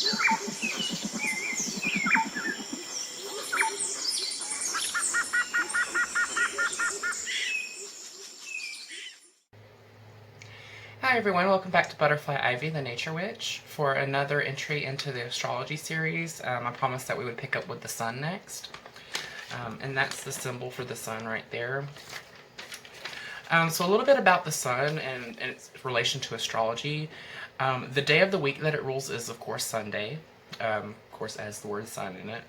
Hi everyone, welcome back to Butterfly Ivy, the Nature Witch, for another entry into the astrology series. I promised that we would pick up with the sun next, and that's the symbol for the sun right there. So a little bit about the sun and its relation to astrology. The day of the week that it rules is, of course, Sunday, of course, has the word sun in it.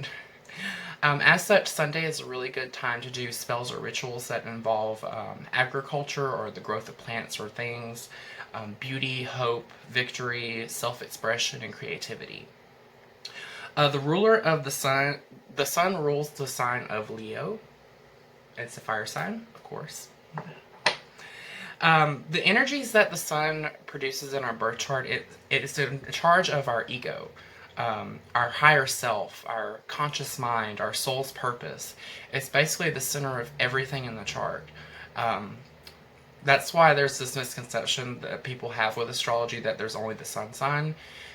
As such, Sunday is a really good time to do spells or rituals that involve agriculture or the growth of plants or things, beauty, hope, victory, self-expression, and creativity. The ruler of the sun rules the sign of Leo. It's a fire sign, of course. The energies that the sun produces in our birth chart, it is in charge of our ego. Our higher self, our conscious mind, our soul's purpose. It's basically the center of everything in the chart. That's why there's this misconception that people have with astrology that there's only the sun sign.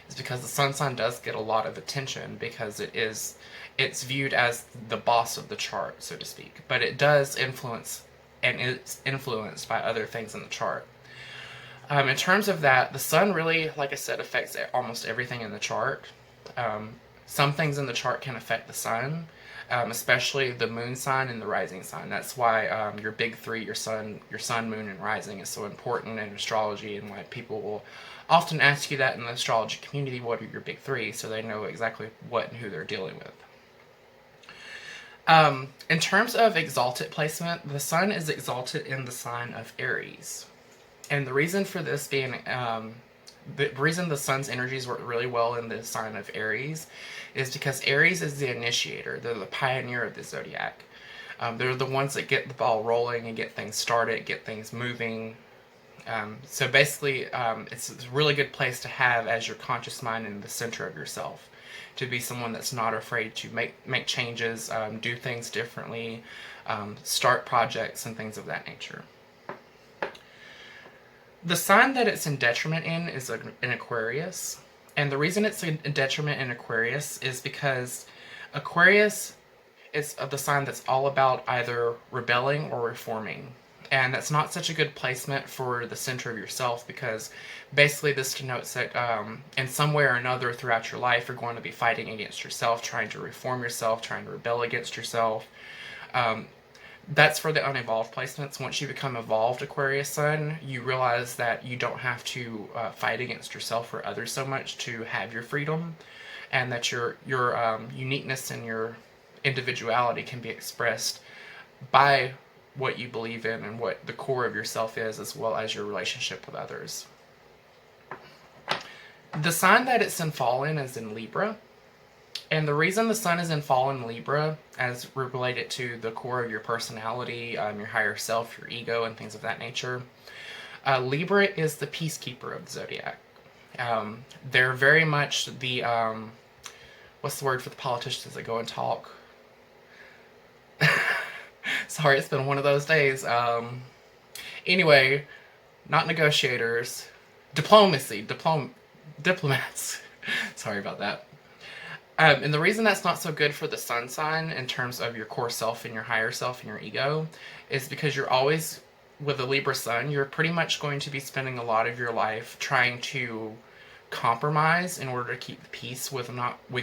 Is because the sun sign does get a lot of attention because it's viewed as the boss of the chart, so to speak. But it does influence, and it's influenced by other things in the chart. In terms of that, the sun really, like I said, affects almost everything in the chart. Some things in the chart can affect the sun, especially the moon sign and the rising sign. That's why your big three, your sun, moon, and rising is so important in astrology, and why people will often ask you that in the astrology community, what are your big three, so they know exactly what and who they're dealing with. In terms of exalted placement, the sun is exalted in the sign of Aries. And the reason for this being, the reason the sun's energies work really well in the sign of Aries is because Aries is the initiator. They're the pioneer of the zodiac. They're the ones that get the ball rolling and get things started, get things moving. So basically, it's a really good place to have as your conscious mind in the center of yourself. To be someone that's not afraid to make changes, do things differently, start projects and things of that nature. The sign that it's in detriment in is in Aquarius. And the reason it's in detriment in Aquarius is because Aquarius is the sign that's all about either rebelling or reforming. And that's not such a good placement for the center of yourself, because basically this denotes that in some way or another throughout your life you're going to be fighting against yourself, trying to reform yourself, trying to rebel against yourself. That's for the unevolved placements. Once you become evolved Aquarius sun, you realize that you don't have to fight against yourself or others so much to have your freedom, and that your uniqueness and your individuality can be expressed by what you believe in and what the core of yourself is, as well as your relationship with others. The sign that it's in fall in is in Libra. And the reason the sun is in fall in Libra, as related to the core of your personality, your higher self, your ego, and things of that nature, Libra is the peacekeeper of the zodiac. They're very much the, what's the word for the politicians that go and talk? Sorry, it's been one of those days. Anyway, not negotiators, diplomats. Sorry about that. And the reason that's not so good for the sun sign in terms of your core self and your higher self and your ego is because you're always, with the Libra sun, you're pretty much going to be spending a lot of your life trying to compromise in order to keep the peace with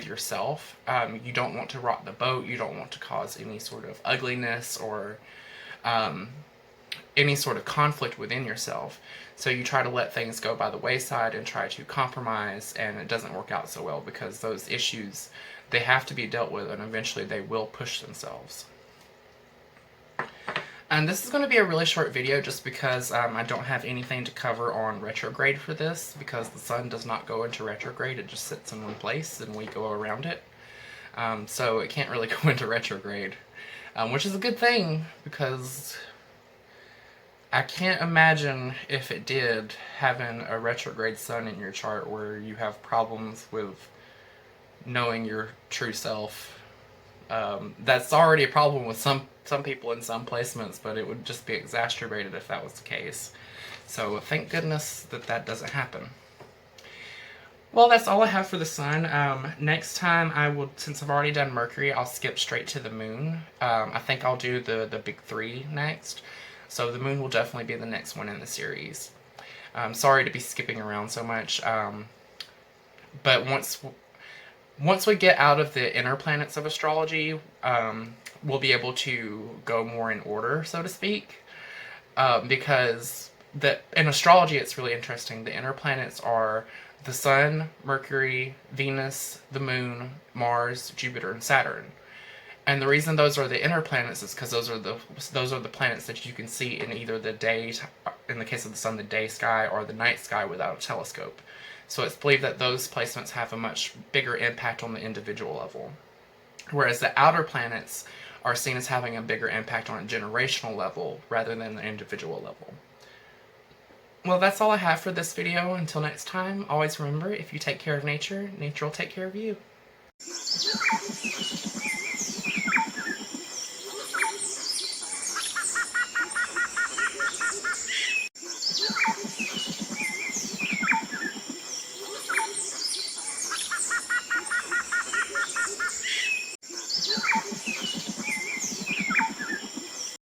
yourself. You don't want to rock the boat. You don't want to cause any sort of ugliness or any sort of conflict within yourself. So you try to let things go by the wayside and try to compromise, and it doesn't work out so well because those issues, they have to be dealt with, and eventually they will push themselves. And this is going to be a really short video just because I don't have anything to cover on retrograde for this, because the sun does not go into retrograde. It just sits in one place and we go around it. So it can't really go into retrograde, which is a good thing, because I can't imagine, if it did, having a retrograde sun in your chart where you have problems with knowing your true self. That's already a problem with some people in some placements, but it would just be exacerbated if that was the case. So thank goodness that that doesn't happen. Well, that's all I have for the sun. Next time I will, since I've already done Mercury, I'll skip straight to the moon. I think I'll do the big three next. So the moon will definitely be the next one in the series. Sorry to be skipping around so much. But once we get out of the inner planets of astrology, we'll be able to go more in order, so to speak. Because in astrology, it's really interesting. The inner planets are the Sun, Mercury, Venus, the Moon, Mars, Jupiter, and Saturn. And the reason those are the inner planets is because those are the planets that you can see in either the day, in the case of the Sun, the day sky, or the night sky without a telescope. So it's believed that those placements have a much bigger impact on the individual level. Whereas the outer planets are seen as having a bigger impact on a generational level rather than the individual level. Well, that's all I have for this video. Until next time, always remember, if you take care of nature, nature will take care of you.